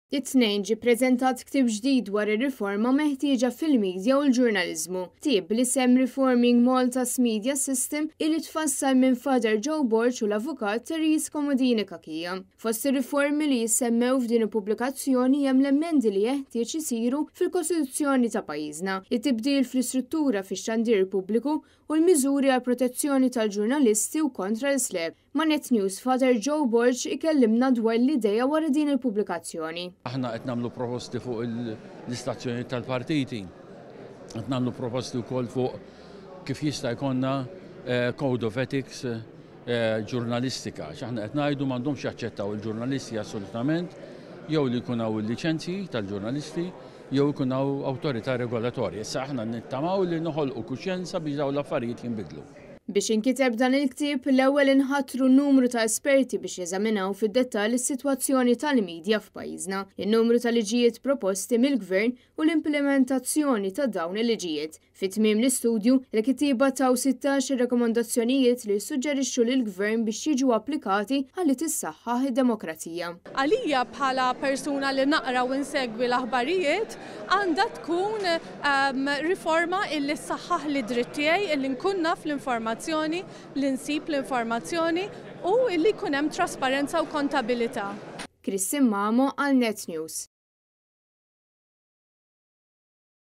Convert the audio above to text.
It-tnejn ġie ppreżentat ktieb ġdid dwar ir-riforma meħtieġa fil-midja u l-ġurnaliżmu. Ktieb li semm Reforming Malta's Media System illi tfassal minn Father Joe Borch u l-avukat Therese Komodini Kakija. Fost ir-riformi li jissemmew f'din il-pubblikazzjoni hemm l-emendi li jeħtieġ isiru fil-Kostituzzjoni ta' pajjiżna, it-tibdil fl-istruttura fix-xandir pubbliku u l-miżuri għal protezzjoni tal-ġurnalisti u kontra l-sleb. Ma' Net News Father Joe Borch ikellimna dwar l-idea wara din il-pubblikazzjoni. Aħna qed nagħmlu proposti fuq l-istazzjoni tal-partiti. Qed nagħmlu proposti wkoll fuq kif jista' jkollna Code of Ethics ġurnalistika. X'aħna qed ngħidu m'għandhomx jaċċettaw il-ġurnalisti assolutament, jew li jkun hawn il-liċenzji tal-ġurnalisti, jew ikun hawn awtorità regolatorja. Issa aħna nittamaw li noħolqu kuxjenza biex dawn l-affarijiet jinbidlu. Biex inkiteb dan il-ktieb l-ewwel inħattru numru ta' esperti biex jeżaminaw fid-dettall is-sitwazzjoni tal-midja f'pajjiżna, in-numru ta' liġijiet proposti mill-Gvern u l-implementazzjoni ta' dawn il-liġijiet. Fit-tmiem l-istudju, il-kittieba taw 16 rekomandazzjonijiet li jsuġġerixxu lill-Gvern biex jiġu applikati ħalli tissaħħaħ id-demokrazija. Għalija bħala persuna li naqra u nsegwi l-aħbarijiet għandha tkun riforma illi ssaħħaħ li dritt tiegħi illi nkun naf l-informazzjoni, li nsib l-informazzjoni u illi jkun hemm trasparenza u kontabilità. Kristin Mamo għal Net News.